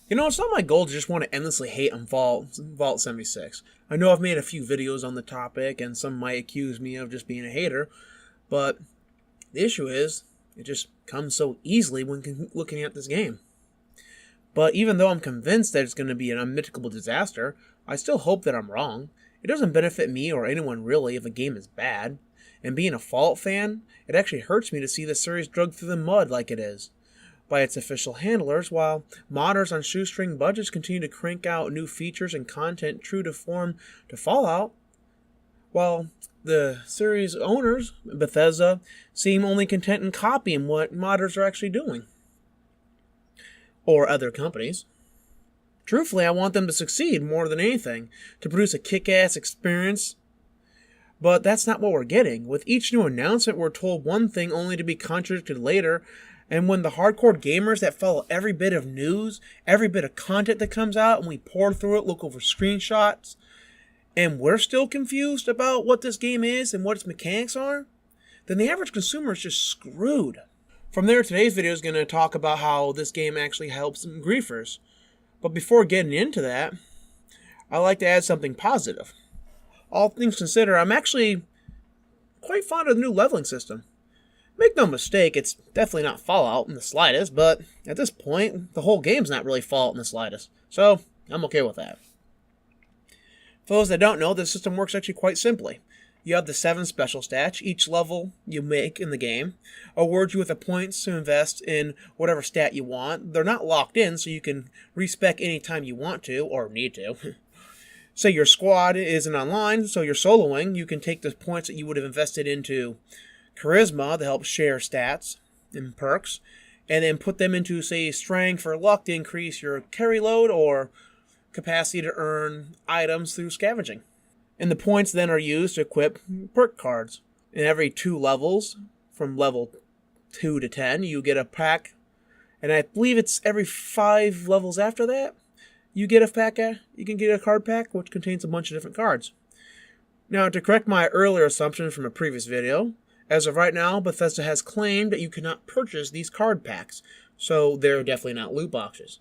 You know, it's not my goal to just want to endlessly hate on Vault 76. I know I've made a few videos on the topic, and some might accuse me of just being a hater, but the issue is, it just comes so easily when looking at this game. But even though I'm convinced that it's going to be an unmitigable disaster, I still hope that I'm wrong. It doesn't benefit me or anyone really if a game is bad. And being a Fallout fan, it actually hurts me to see the series dragged through the mud like it is by its official handlers, while modders on shoestring budgets continue to crank out new features and content true to form to Fallout, while the series owners, Bethesda, seem only content in copying what modders are actually doing. Or other companies. Truthfully, I want them to succeed more than anything, to produce a kick-ass experience. But that's not what we're getting. With each new announcement, we're told one thing only to be contradicted later, and when the hardcore gamers that follow every bit of news, every bit of content that comes out, and we pour through it, look over screenshots, and we're still confused about what this game is and what its mechanics are, then the average consumer is just screwed. From there, today's video is going to talk about how this game actually helps griefers. But before getting into that, I'd like to add something positive. All things considered, I'm actually quite fond of the new leveling system. Make no mistake, it's definitely not Fallout in the slightest, but at this point, the whole game's not really Fallout in the slightest. So, I'm okay with that. For those that don't know, the system works actually quite simply. You have the 7 special stats. Each level you make in the game awards you with the points to invest in whatever stat you want. They're not locked in, so you can respec anytime you want to, or need to. Say your squad isn't online, so you're soloing. You can take the points that you would have invested into charisma to help share stats and perks, and then put them into, say, strength or luck to increase your carry load or capacity to earn items through scavenging. And the points then are used to equip perk cards. In every 2 levels, from level 2 to 10, you get a pack. And I believe it's every 5 levels after that, you get a pack. You can get a card pack, which contains a bunch of different cards. Now, to correct my earlier assumption from a previous video, as of right now, Bethesda has claimed that you cannot purchase these card packs. So they're definitely not loot boxes.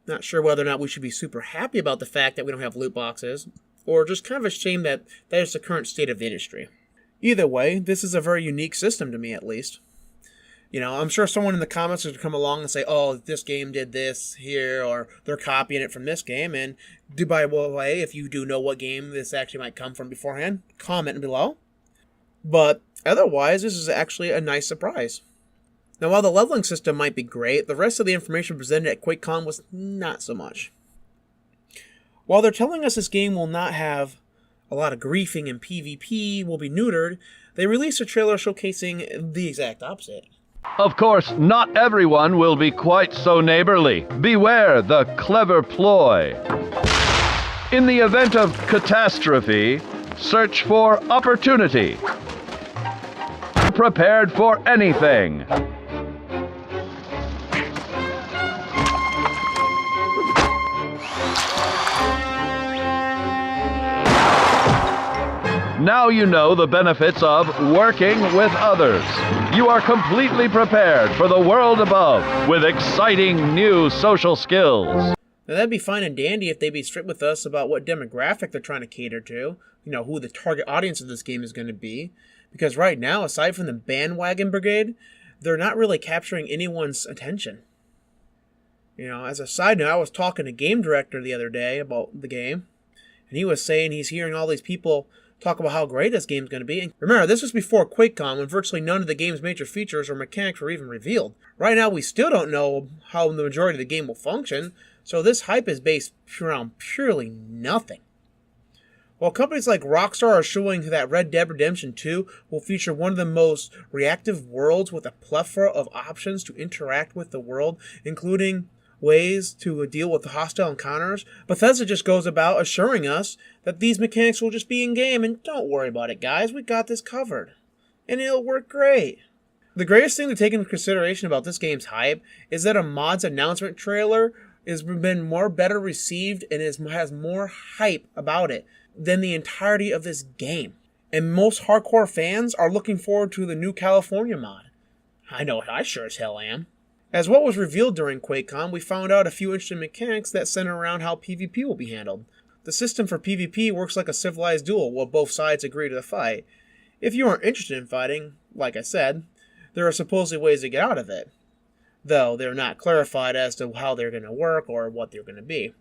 Not sure whether or not we should be super happy about the fact that we don't have loot boxes, or just kind of a shame that that is the current state of the industry. Either way, this is a very unique system to me, at least. You know, I'm sure someone in the comments is going to come along and say, oh, this game did this here, or they're copying it from this game, and by the way, if you do know what game this actually might come from beforehand, comment below. But otherwise, this is actually a nice surprise. Now, while the leveling system might be great, the rest of the information presented at QuakeCon was not so much. While they're telling us this game will not have a lot of griefing and PvP, will be neutered, they released a trailer showcasing the exact opposite. Of course, not everyone will be quite so neighborly. Beware the clever ploy. In the event of catastrophe, search for opportunity. Prepared for anything. Now you know the benefits of working with others. You are completely prepared for the world above with exciting new social skills. Now that'd be fine and dandy if they'd be strict with us about what demographic they're trying to cater to. You know, who the target audience of this game is going to be. Because right now, aside from the bandwagon brigade, they're not really capturing anyone's attention. You know, as a side note, I was talking to game director the other day about the game. And he was saying he's hearing all these people talk about how great this game's going to be. And remember, this was before QuakeCon, when virtually none of the game's major features or mechanics were even revealed. Right now, we still don't know how the majority of the game will function, so this hype is based around purely nothing. While companies like Rockstar are showing that Red Dead Redemption 2 will feature one of the most reactive worlds with a plethora of options to interact with the world, including ways to deal with the hostile encounters, Bethesda just goes about assuring us that these mechanics will just be in-game, and don't worry about it, guys, we got this covered. And it'll work great. The greatest thing to take into consideration about this game's hype is that a mod's announcement trailer has been better received and has more hype about it than the entirety of this game. And most hardcore fans are looking forward to the new California mod. I know I sure as hell am. As what was revealed during QuakeCon, we found out a few interesting mechanics that center around how PvP will be handled. The system for PvP works like a civilized duel where both sides agree to the fight. If you aren't interested in fighting, like I said, there are supposedly ways to get out of it, though they're not clarified as to how they're going to work or what they're going to be.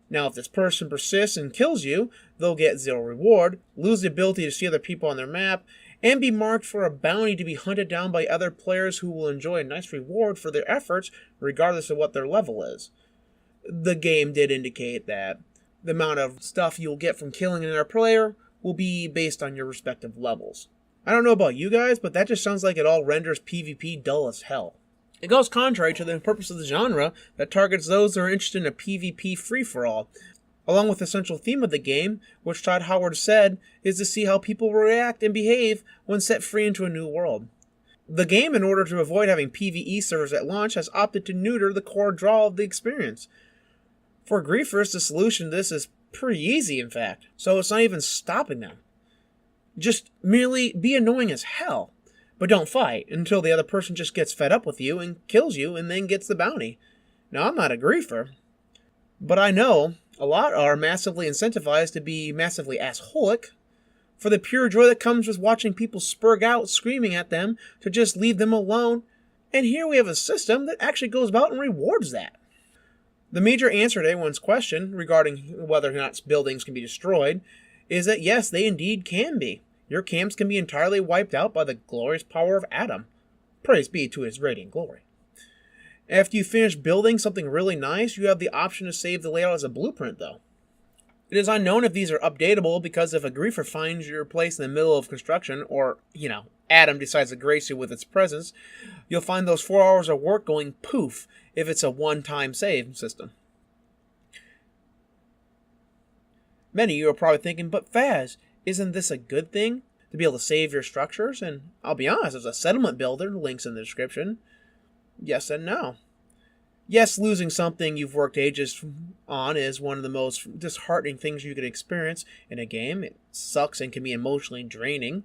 Now, if this person persists and kills you, they'll get 0 reward, lose the ability to see other people on their map, and be marked for a bounty to be hunted down by other players who will enjoy a nice reward for their efforts regardless of what their level is. The game did indicate that the amount of stuff you'll get from killing another player will be based on your respective levels. I don't know about you guys, but that just sounds like it all renders PvP dull as hell. It goes contrary to the purpose of the genre that targets those who are interested in a PvP free-for-all, along with the central theme of the game, which Todd Howard said is to see how people react and behave when set free into a new world. The game, in order to avoid having PvE servers at launch, has opted to neuter the core draw of the experience. For griefers, the solution to this is pretty easy, in fact, so it's not even stopping them. Just merely be annoying as hell, but don't fight until the other person just gets fed up with you and kills you and then gets the bounty. Now, I'm not a griefer, but I know a lot are massively incentivized to be massively assholic for the pure joy that comes with watching people spurg out screaming at them to just leave them alone, and here we have a system that actually goes about and rewards that. The major answer to everyone's question regarding whether or not buildings can be destroyed is that yes, they indeed can be. Your camps can be entirely wiped out by the glorious power of Adam. Praise be to his radiant glory. After you finish building something really nice, you have the option to save the layout as a blueprint, though. It is unknown if these are updatable because if a griefer finds your place in the middle of construction, or, Adam decides to grace you with its presence, you'll find those 4 hours of work going poof if it's a one-time save system. Many of you are probably thinking, but Faz, isn't this a good thing? To be able to save your structures? And I'll be honest, as a settlement builder, links in the description, yes and no. Yes, losing something you've worked ages on is one of the most disheartening things you can experience in a game. It sucks and can be emotionally draining.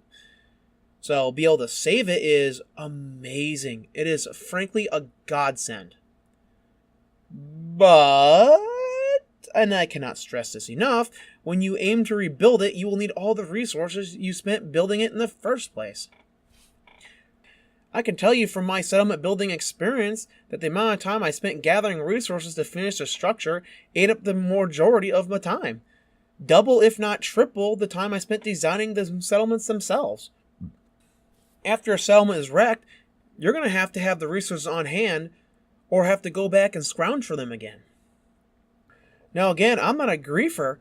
So be able to save it is amazing. It is frankly a godsend. But, and I cannot stress this enough, when you aim to rebuild it, you will need all the resources you spent building it in the first place. I can tell you from my settlement building experience that the amount of time I spent gathering resources to finish the structure ate up the majority of my time. Double, if not triple, the time I spent designing the settlements themselves. After a settlement is wrecked, you're going to have the resources on hand or have to go back and scrounge for them again. Now again, I'm not a griefer,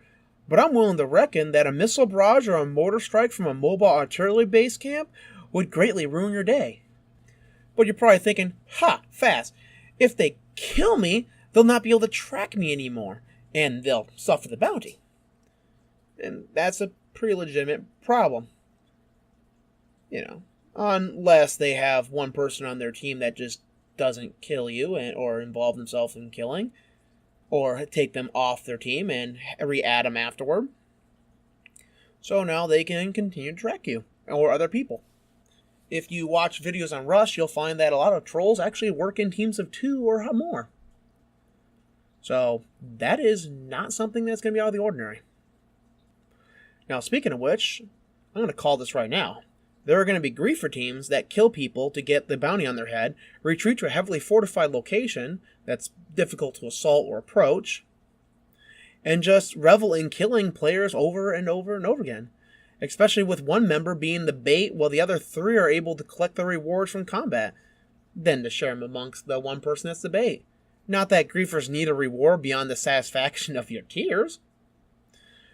but I'm willing to reckon that a missile barrage or a mortar strike from a mobile artillery base camp would greatly ruin your day. But you're probably thinking, fast. If they kill me, they'll not be able to track me anymore, and they'll suffer the bounty. And that's a pretty legitimate problem. Unless they have one person on their team that just doesn't kill you or involve themselves in killing, or take them off their team and re-add them afterward. So now they can continue to track you, or other people. If you watch videos on Rust, you'll find that a lot of trolls actually work in teams of 2 or more. So that is not something that's going to be out of the ordinary. Now, speaking of which, I'm going to call this right now. There are going to be griefer teams that kill people to get the bounty on their head, retreat to a heavily fortified location that's difficult to assault or approach, and just revel in killing players over and over and over again. Especially with one member being the bait while the other 3 are able to collect the rewards from combat, then to share them amongst the one person that's the bait. Not that griefers need a reward beyond the satisfaction of your tears.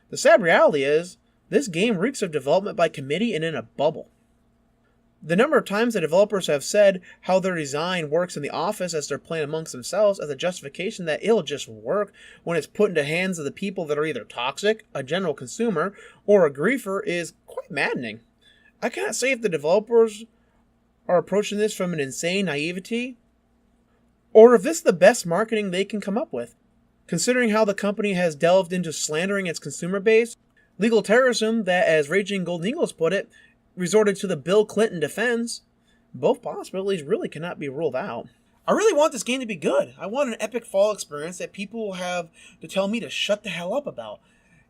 The sad reality is, this game reeks of development by committee and in a bubble. The number of times the developers have said how their design works in the office as they're playing amongst themselves as a justification that it'll just work when it's put into hands of the people that are either toxic, a general consumer, or a griefer is quite maddening. I cannot say if the developers are approaching this from an insane naivety, or if this is the best marketing they can come up with. Considering how the company has delved into slandering its consumer base, legal terrorism that, as Raging Golden Eagles put it, resorted to the Bill Clinton defense, both possibilities really cannot be ruled out. I really want this game to be good. I want an epic fall experience that people will have to tell me to shut the hell up about.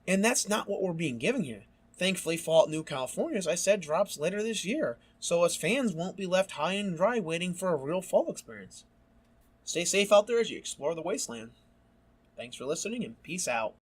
And that's not what we're being given here. Thankfully, Fallout New California, as I said, drops later this year, so us fans won't be left high and dry waiting for a real fall experience. Stay safe out there as you explore the wasteland. Thanks for listening, and peace out.